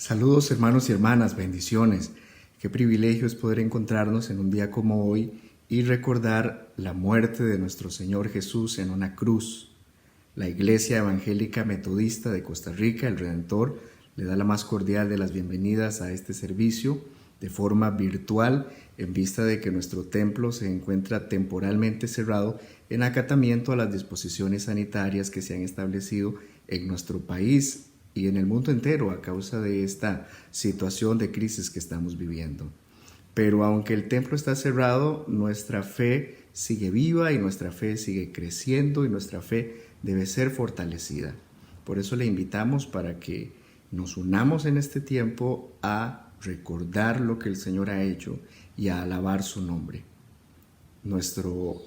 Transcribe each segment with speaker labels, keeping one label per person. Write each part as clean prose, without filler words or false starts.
Speaker 1: Saludos hermanos y hermanas, bendiciones. Qué privilegio es poder encontrarnos en un día como hoy y recordar la muerte de nuestro Señor Jesús en una cruz. La Iglesia Evangélica Metodista de Costa Rica, el Redentor, le da la más cordial de las bienvenidas a este servicio de forma virtual en vista de que nuestro templo se encuentra temporalmente cerrado en acatamiento a las disposiciones sanitarias que se han establecido en nuestro país y en el mundo entero a causa de esta situación de crisis que estamos viviendo. Pero aunque el templo está cerrado, nuestra fe sigue viva y nuestra fe sigue creciendo y nuestra fe debe ser fortalecida. Por eso le invitamos para que nos unamos en este tiempo a recordar lo que el Señor ha hecho y a alabar su nombre. Nuestro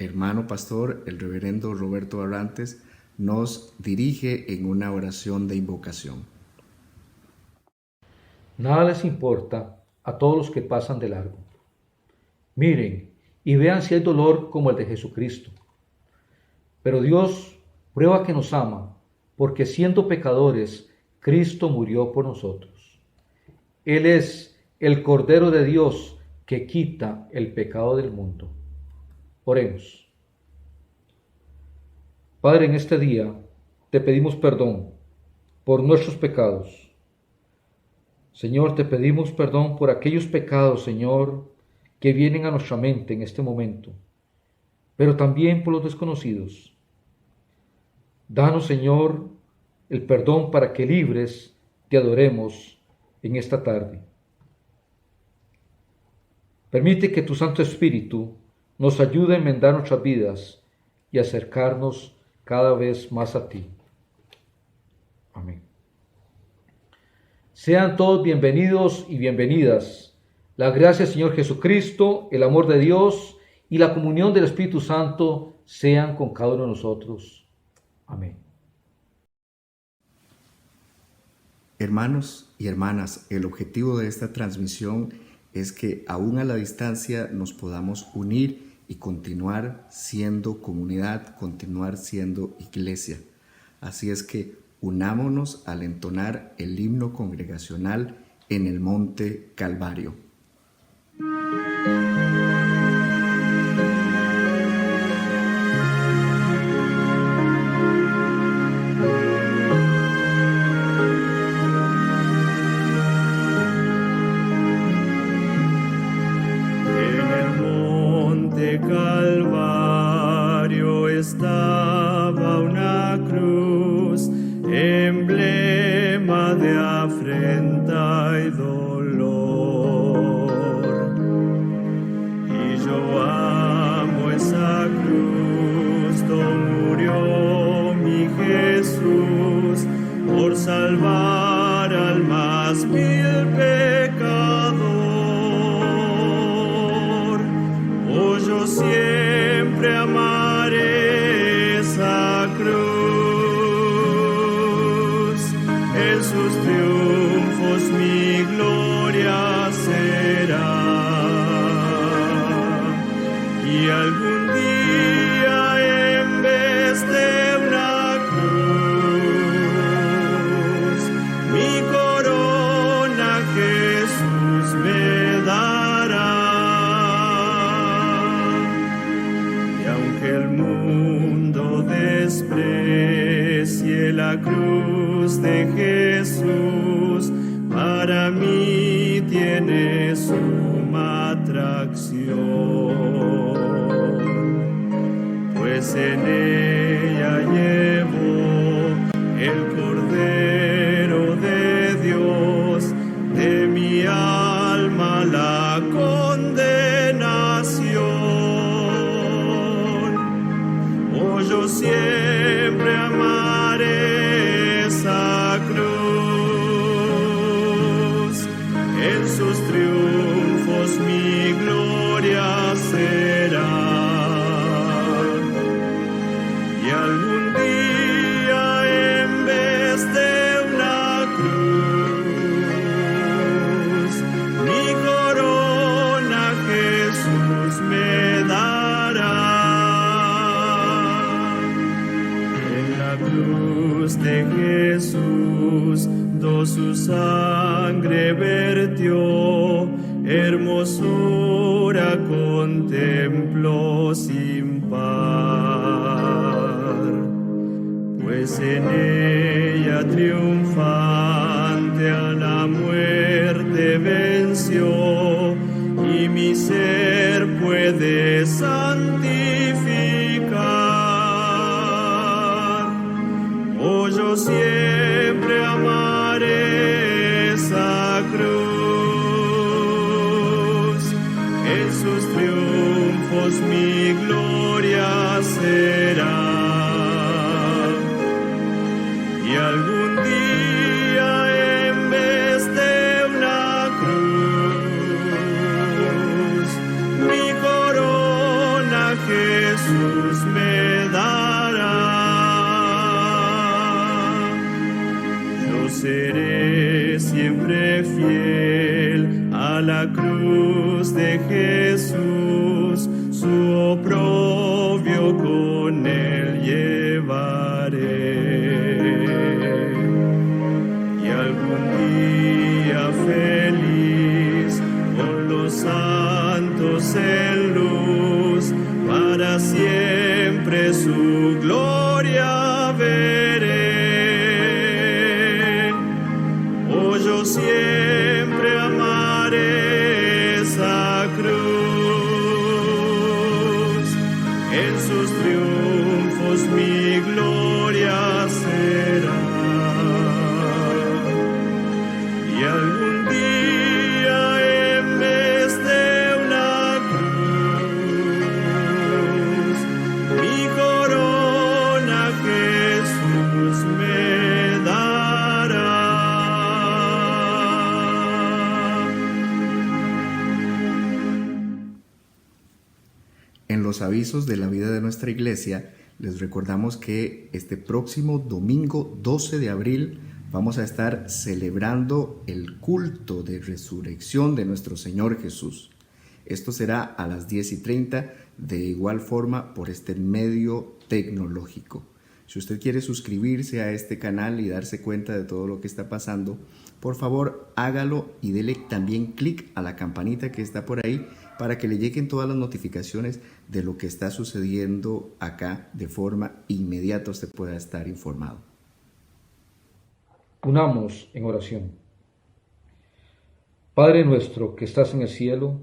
Speaker 1: hermano pastor, el reverendo Roberto Barrantes, nos dirige en una oración de invocación.
Speaker 2: Nada les importa a todos los que pasan de largo. Miren y vean si hay dolor como el de Jesucristo. Pero Dios prueba que nos ama, porque siendo pecadores, Cristo murió por nosotros. Él es el Cordero de Dios que quita el pecado del mundo. Oremos. Padre, en este día te pedimos perdón por nuestros pecados. Señor, te pedimos perdón por aquellos pecados, Señor, que vienen a nuestra mente en este momento, pero también por los desconocidos. Danos, Señor, el perdón para que libres te adoremos en esta tarde. Permite que tu Santo Espíritu nos ayude a enmendar nuestras vidas y acercarnos cada vez más a ti. Amén. Sean todos bienvenidos y bienvenidas. La gracia del Señor Jesucristo, el amor de Dios y la comunión del Espíritu Santo sean con cada uno de nosotros. Amén.
Speaker 1: Hermanos y hermanas, el objetivo de esta transmisión es que aún a la distancia nos podamos unir y continuar siendo comunidad, continuar siendo iglesia. Así es que unámonos al entonar el himno congregacional en el Monte Calvario.
Speaker 3: Calvario estaba una cruz, emblema de afrenta y dolor. Y yo amo esa cruz, donde murió mi Jesús, por salvar al más vil pecador. Yo siempre amaré esa cruz, en sus triunfos mi gloria será. Y algún día en vez de una cruz, mi corona Jesús me dará. El mundo desprecie la cruz de Jesús, para mí tiene suma atracción, pues en ella llevo el Cordero de Dios, de mi alma la condenación. Yo siempre amaré esa cruz, en sus triunfos mi gloria será. Y algún día en vez de una cruz, mi corona hermosura contemplo sin par, pues en ella triunfante a la muerte venció, y mi ser puede santificar. Oh, yo siempre amaré esa cruz, en sus triunfos mi gloria será. Y algún día en vez de una cruz, mi corona Jesús me dará. Yo seré siempre fiel a la cruz de Jesús, su oprobio con él llevaré. Y algún día feliz con los santos en luz, para siempre su gloria veré. Oh, yo siempre amaré esa cruz, en sus triunfos mi gloria será. Y algún día en vez de una cruz, mi corona Jesús me dará.
Speaker 1: En los avisos de la vida de nuestra iglesia, les recordamos que este próximo domingo 12 de abril vamos a estar celebrando el culto de resurrección de nuestro Señor Jesús. Esto será a las 10:30, de igual forma por este medio tecnológico. Si usted quiere suscribirse a este canal y darse cuenta de todo lo que está pasando, por favor hágalo y dele también clic a la campanita que está por ahí para que le lleguen todas las notificaciones de lo que está sucediendo acá de forma inmediata, usted pueda estar informado.
Speaker 2: Unamos en oración. Padre nuestro que estás en el cielo,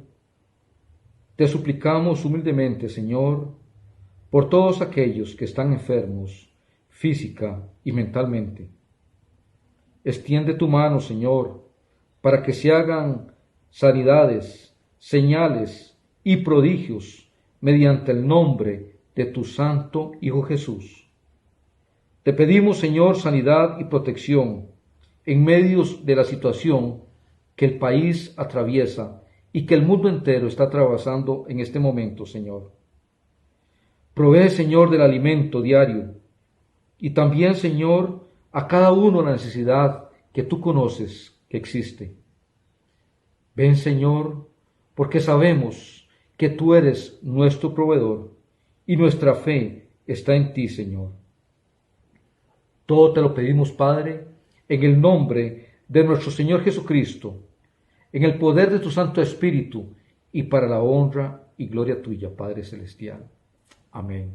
Speaker 2: te suplicamos humildemente, Señor, por todos aquellos que están enfermos física y mentalmente. Extiende tu mano, Señor, para que se hagan sanidades, señales y prodigios mediante el nombre de tu Santo Hijo Jesús. Te pedimos, Señor, sanidad y protección en medio de la situación que el país atraviesa y que el mundo entero está atravesando en este momento, Señor. Provee, Señor, del alimento diario y también, Señor, a cada uno la necesidad que tú conoces que existe. Ven, Señor, porque sabemos que tú eres nuestro proveedor y nuestra fe está en ti, Señor. Todo te lo pedimos, Padre, en el nombre de nuestro Señor Jesucristo, en el poder de tu Santo Espíritu y para la honra y gloria tuya, Padre Celestial. Amén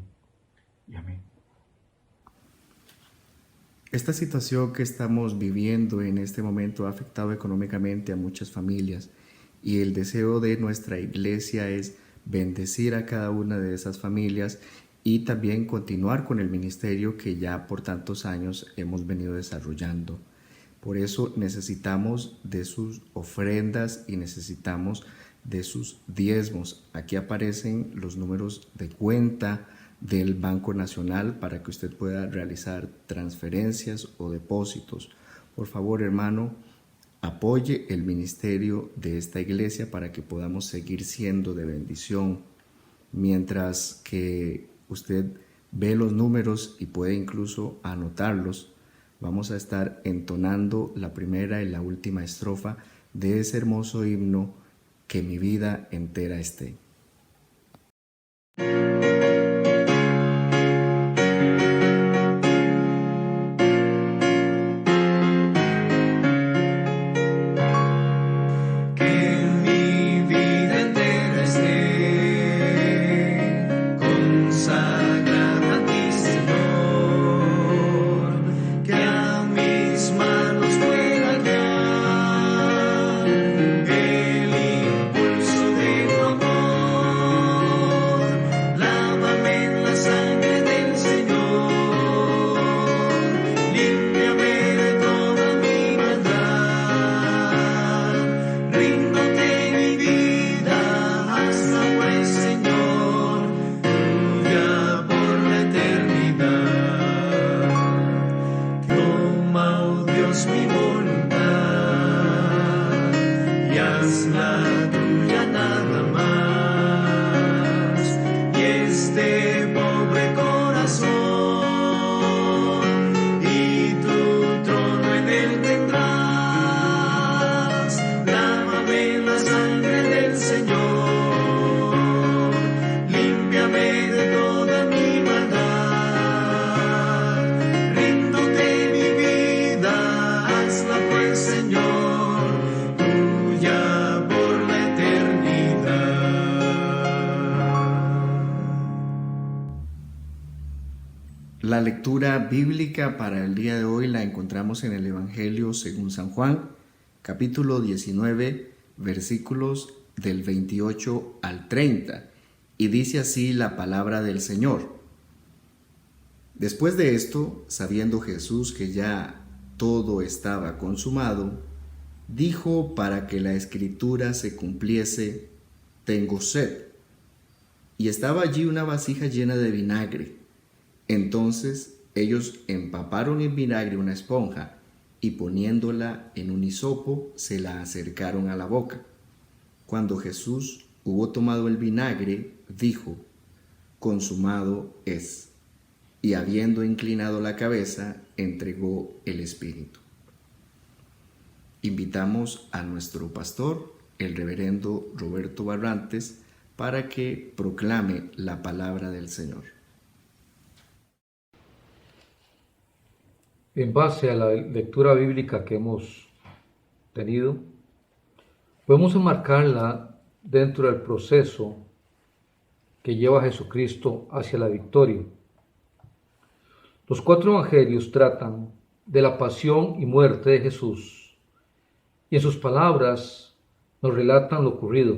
Speaker 2: y amén.
Speaker 1: Esta situación que estamos viviendo en este momento ha afectado económicamente a muchas familias y el deseo de nuestra iglesia es bendecir a cada una de esas familias y también continuar con el ministerio que ya por tantos años hemos venido desarrollando. Por eso necesitamos de sus ofrendas y necesitamos de sus diezmos. Aquí aparecen los números de cuenta del Banco Nacional para que usted pueda realizar transferencias o depósitos. Por favor, hermano, apoye el ministerio de esta iglesia para que podamos seguir siendo de bendición. Mientras que usted ve los números y puede incluso anotarlos, vamos a estar entonando la primera y la última estrofa de ese hermoso himno, Que mi vida entera esté.
Speaker 3: Que mi vida
Speaker 1: La lectura bíblica para el día de hoy la encontramos en el Evangelio según San Juan, capítulo 19, versículos del 28 al 30, y dice así la palabra del Señor. Después de esto, sabiendo Jesús que ya todo estaba consumado, dijo para que la escritura se cumpliese: tengo sed. Y estaba allí una vasija llena de vinagre. Entonces ellos empaparon en vinagre una esponja y poniéndola en un hisopo se la acercaron a la boca. Cuando Jesús hubo tomado el vinagre, dijo: consumado es. Y habiendo inclinado la cabeza, entregó el espíritu. Invitamos a nuestro pastor, el reverendo Roberto Barrantes, para que proclame la palabra del Señor.
Speaker 2: En base a la lectura bíblica que hemos tenido, podemos enmarcarla dentro del proceso que lleva a Jesucristo hacia la victoria. Los 4 evangelios tratan de la pasión y muerte de Jesús, y en sus palabras nos relatan lo ocurrido,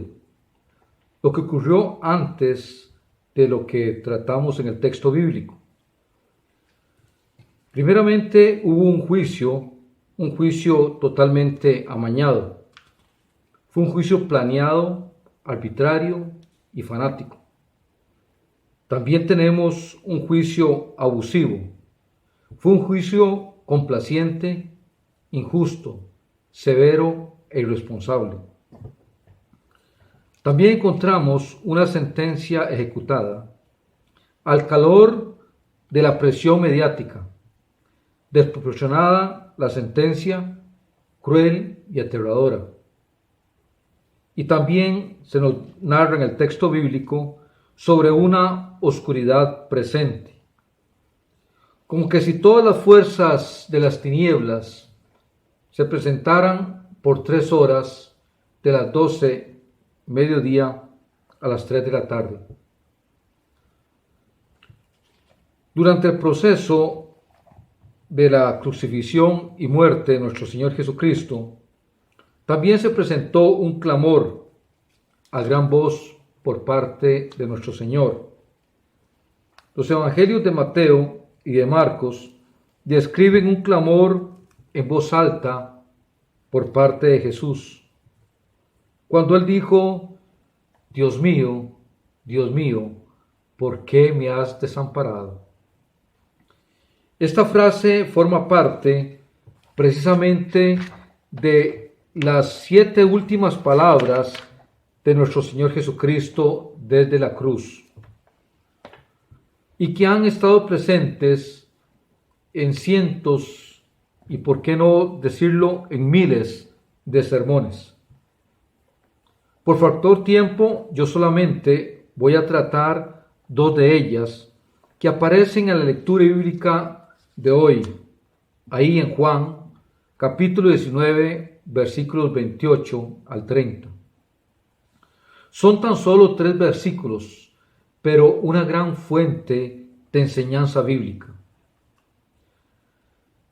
Speaker 2: lo que ocurrió antes de lo que tratamos en el texto bíblico. Primeramente hubo un juicio totalmente amañado. Fue un juicio planeado, arbitrario y fanático. También tenemos un juicio abusivo. Fue un juicio complaciente, injusto, severo e irresponsable. También encontramos una sentencia ejecutada al calor de la presión mediática. Desproporcionada la sentencia, cruel y aterradora. Y también se nos narra en el texto bíblico sobre una oscuridad presente. Como que si todas las fuerzas de las tinieblas se presentaran por 3 horas, de las 12 mediodía a las 3 de la tarde. Durante el proceso de la crucifixión y muerte de nuestro Señor Jesucristo, también se presentó un clamor a gran voz por parte de nuestro Señor. Los evangelios de Mateo y de Marcos describen un clamor en voz alta por parte de Jesús, cuando él dijo: Dios mío, ¿por qué me has desamparado? Esta frase forma parte precisamente de las 7 últimas palabras de nuestro Señor Jesucristo desde la cruz, y que han estado presentes en cientos, y por qué no decirlo, en miles de sermones. Por factor tiempo, yo solamente voy a tratar 2 de ellas que aparecen en la lectura bíblica de hoy, ahí en Juan, capítulo 19, versículos 28 al 30. Son tan solo 3 versículos, pero una gran fuente de enseñanza bíblica.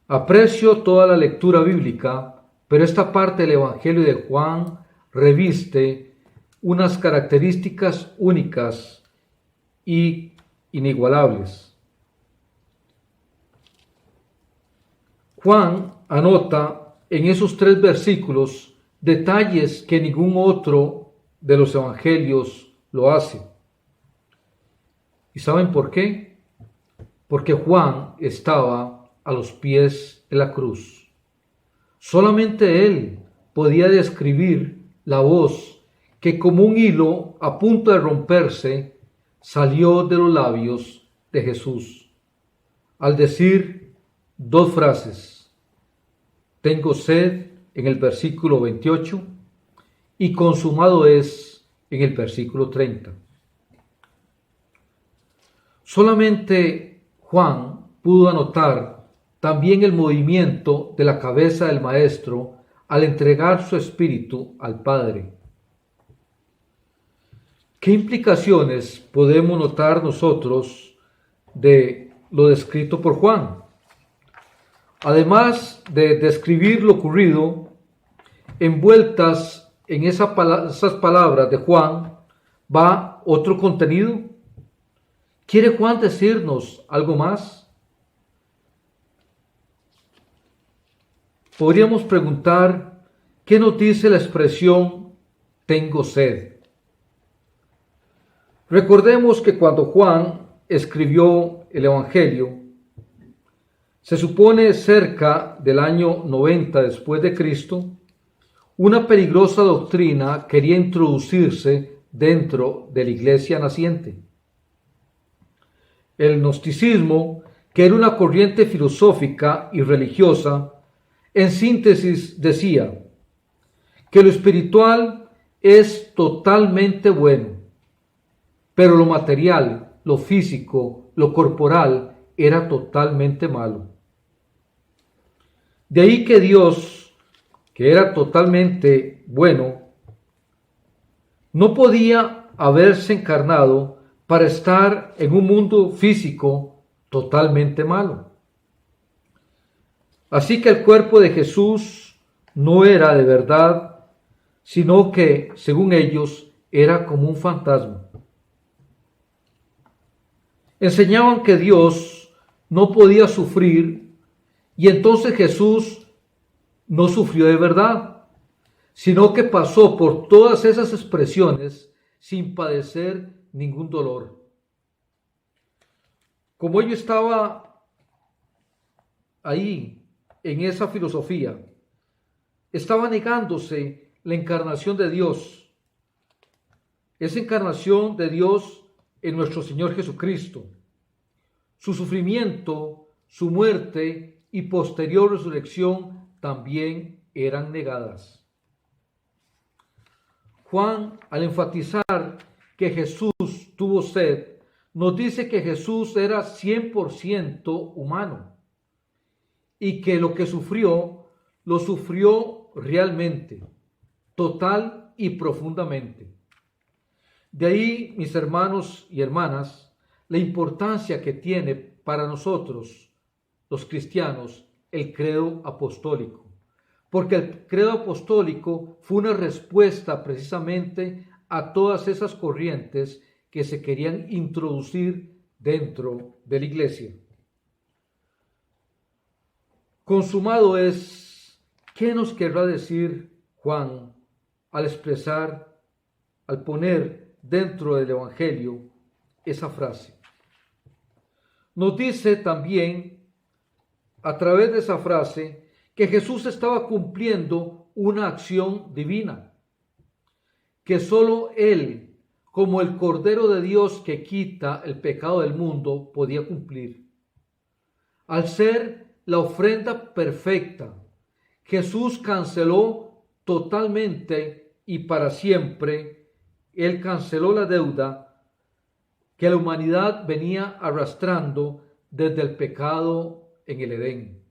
Speaker 2: Aprecio toda la lectura bíblica, pero esta parte del Evangelio de Juan reviste unas características únicas y inigualables. Juan anota en esos 3 versículos detalles que ningún otro de los evangelios lo hace. ¿Y saben por qué? Porque Juan estaba a los pies de la cruz. Solamente él podía describir la voz que, como un hilo a punto de romperse, salió de los labios de Jesús al decir 2 frases: tengo sed en el versículo 28 y consumado es en el versículo 30. Solamente Juan pudo anotar también el movimiento de la cabeza del Maestro al entregar su espíritu al Padre. ¿Qué implicaciones podemos notar nosotros de lo descrito por Juan. Además de describir lo ocurrido, envueltas en esas palabras de Juan, va otro contenido. ¿Quiere Juan decirnos algo más? Podríamos preguntar, ¿qué nos dice la expresión tengo sed? Recordemos que cuando Juan escribió el Evangelio, se supone cerca del año 90 después de Cristo, una peligrosa doctrina quería introducirse dentro de la iglesia naciente. El gnosticismo, que era una corriente filosófica y religiosa, en síntesis decía que lo espiritual es totalmente bueno, pero lo material, lo físico, lo corporal era totalmente malo. De ahí que Dios, que era totalmente bueno, no podía haberse encarnado para estar en un mundo físico totalmente malo. Así que el cuerpo de Jesús no era de verdad, sino que, según ellos, era como un fantasma. Enseñaban que Dios no podía sufrir y entonces Jesús no sufrió de verdad, sino que pasó por todas esas expresiones sin padecer ningún dolor. Como ello estaba ahí en esa filosofía, estaba negándose la encarnación de Dios, esa encarnación de Dios en nuestro Señor Jesucristo, su sufrimiento, su muerte y posterior resurrección también eran negadas. Juan, al enfatizar que Jesús tuvo sed, nos dice que Jesús era 100% humano y que lo que sufrió, lo sufrió realmente, total y profundamente. De ahí, mis hermanos y hermanas, la importancia que tiene para nosotros, los cristianos, el credo apostólico. Porque el credo apostólico fue una respuesta precisamente a todas esas corrientes que se querían introducir dentro de la iglesia. Consumado es, ¿qué nos querrá decir Juan al expresar, al poner dentro del Evangelio esa frase? Nos dice también, a través de esa frase, que Jesús estaba cumpliendo una acción divina, que solo Él, como el Cordero de Dios que quita el pecado del mundo, podía cumplir. Al ser la ofrenda perfecta, Jesús canceló totalmente y para siempre, Él canceló la deuda que la humanidad venía arrastrando desde el pecado en el Edén.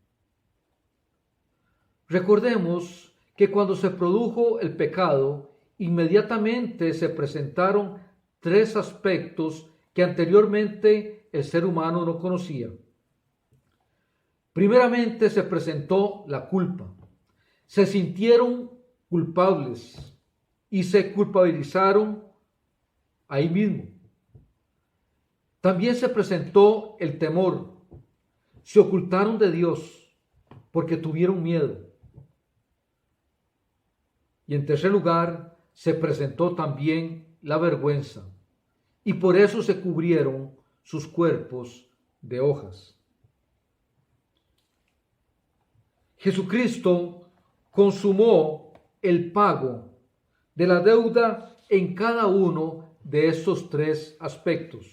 Speaker 2: Recordemos que cuando se produjo el pecado, inmediatamente se presentaron tres aspectos que anteriormente el ser humano no conocía. Primeramente se presentó la culpa. Se sintieron culpables y se culpabilizaron ahí mismo. También se presentó el temor. Se ocultaron de Dios porque tuvieron miedo. Y en tercer lugar, se presentó también la vergüenza. Y por eso se cubrieron sus cuerpos de hojas. Jesucristo consumó el pago de la deuda en cada uno de estos tres aspectos.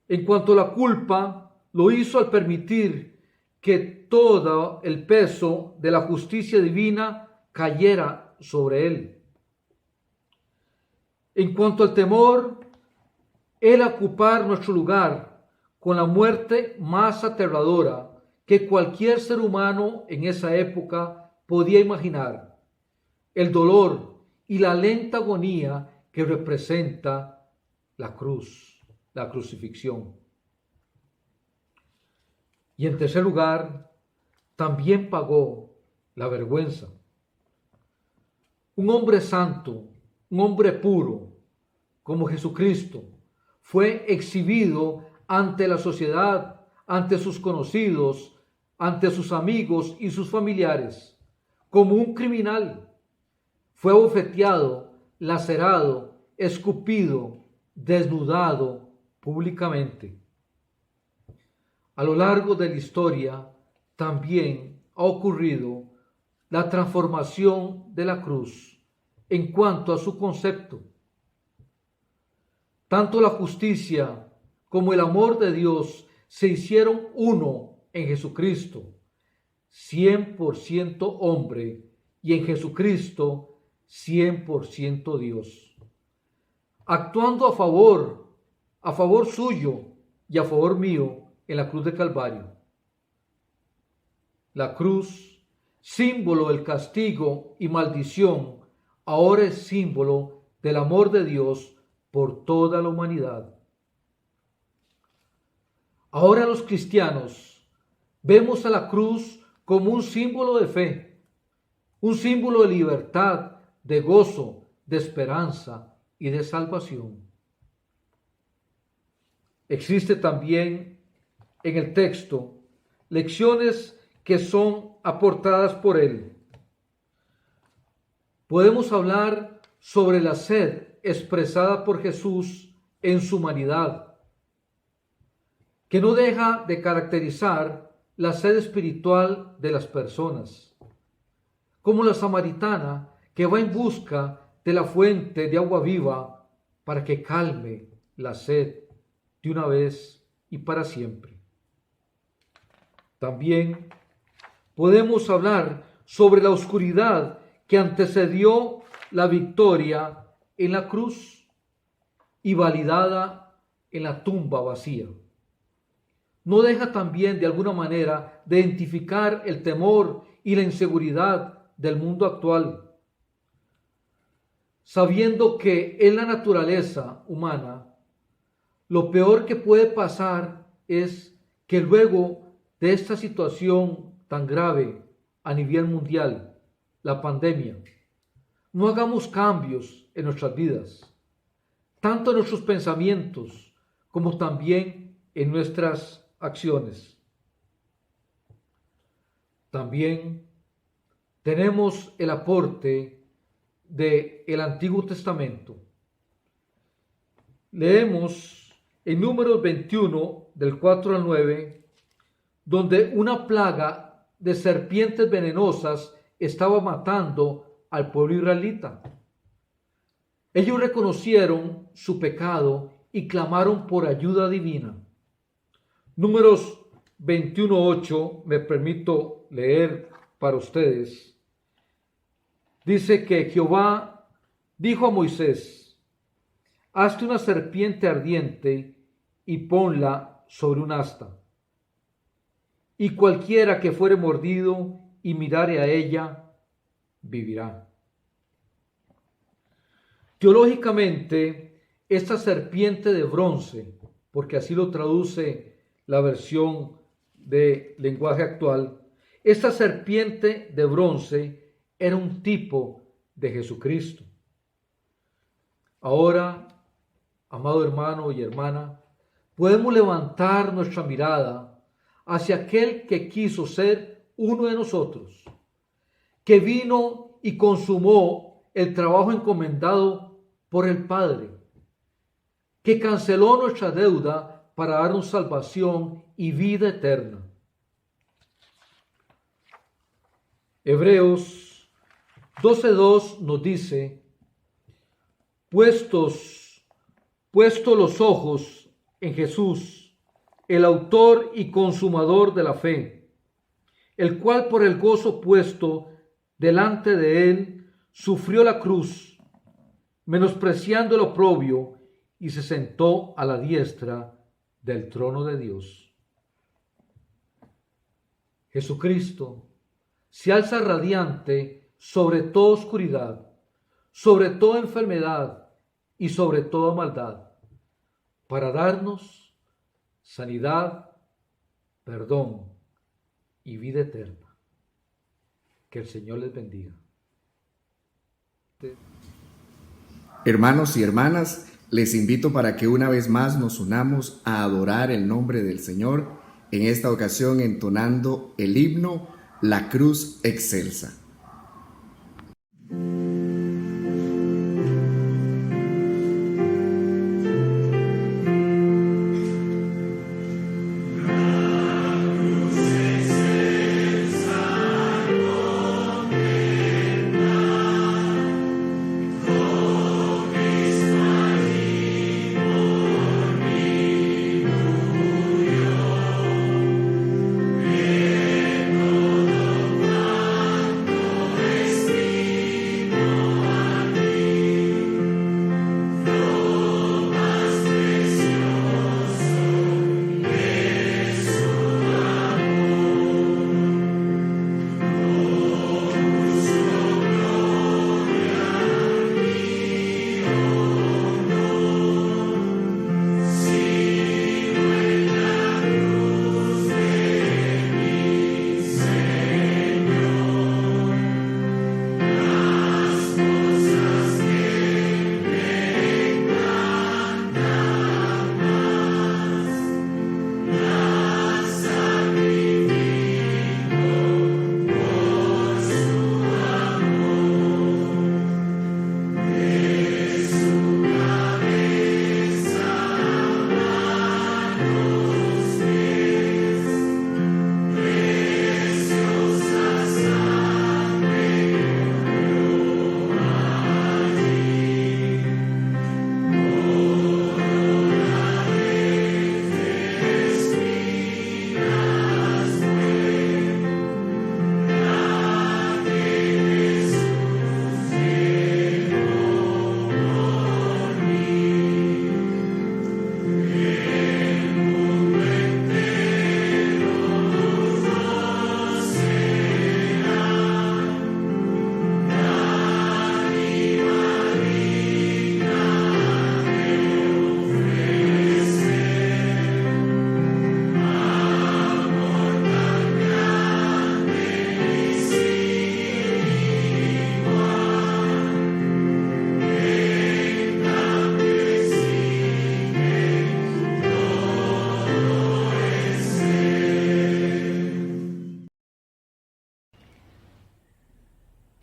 Speaker 2: En cuanto a la culpa, lo hizo al permitir que todo el peso de la justicia divina cayera sobre él. En cuanto al temor, él ocupar nuestro lugar con la muerte más aterradora que cualquier ser humano en esa época podía imaginar, el dolor y la lenta agonía que representa la cruz, la crucifixión. Y en tercer lugar, también pagó la vergüenza. Un hombre santo, un hombre puro, como Jesucristo, fue exhibido ante la sociedad, ante sus conocidos, ante sus amigos y sus familiares, como un criminal. Fue abofeteado, lacerado, escupido, desnudado públicamente. A lo largo de la historia también ha ocurrido la transformación de la cruz en cuanto a su concepto. Tanto la justicia como el amor de Dios se hicieron uno en Jesucristo, 100% hombre, y en Jesucristo 100% Dios, actuando a favor suyo y a favor mío en la cruz de Calvario. La cruz, símbolo del castigo y maldición, ahora es símbolo del amor de Dios por toda la humanidad. Ahora los cristianos vemos a la cruz como un símbolo de fe, un símbolo de libertad, de gozo, de esperanza y de salvación. Existe también en el texto lecciones que son aportadas por él. Podemos hablar sobre la sed expresada por Jesús en su humanidad, que no deja de caracterizar la sed espiritual de las personas, como la samaritana que va en busca de la fuente de agua viva para que calme la sed de una vez y para siempre. También podemos hablar sobre la oscuridad que antecedió la victoria en la cruz y validada en la tumba vacía. No deja también de alguna manera de identificar el temor y la inseguridad del mundo actual, sabiendo que en la naturaleza humana lo peor que puede pasar es que luego de esta situación tan grave a nivel mundial, la pandemia, no hagamos cambios en nuestras vidas, tanto en nuestros pensamientos como también en nuestras acciones. También tenemos el aporte del Antiguo Testamento. Leemos en Números 21, del 4 al 9, donde una plaga de serpientes venenosas estaba matando al pueblo israelita. Ellos reconocieron su pecado y clamaron por ayuda divina. Números 21:8, me permito leer para ustedes. Dice que Jehová dijo a Moisés: hazte una serpiente ardiente y ponla sobre un asta. Y cualquiera que fuere mordido y mirare a ella, vivirá. Teológicamente, esta serpiente de bronce, porque así lo traduce la versión de lenguaje actual, esta serpiente de bronce era un tipo de Jesucristo. Ahora, amado hermano y hermana, podemos levantar nuestra mirada hacia aquel que quiso ser uno de nosotros, que vino y consumó el trabajo encomendado por el Padre, que canceló nuestra deuda para darnos salvación y vida eterna. Hebreos 12:2 nos dice: puestos los ojos en Jesús, el autor y consumador de la fe, el cual por el gozo puesto delante de él sufrió la cruz, menospreciando el oprobio, y se sentó a la diestra del trono de Dios. Jesucristo se alza radiante sobre toda oscuridad, sobre toda enfermedad y sobre toda maldad, para darnos sanidad, perdón y vida eterna. Que el Señor les bendiga.
Speaker 1: Hermanos y hermanas, les invito para que una vez más nos unamos a adorar el nombre del Señor, en esta ocasión entonando el himno La Cruz Excelsa.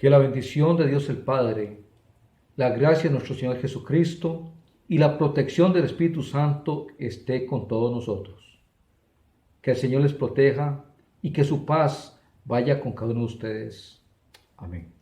Speaker 2: Que la bendición de Dios el Padre, la gracia de nuestro Señor Jesucristo y la protección del Espíritu Santo esté con todos nosotros. Que el Señor les proteja y que su paz vaya con cada uno de ustedes. Amén.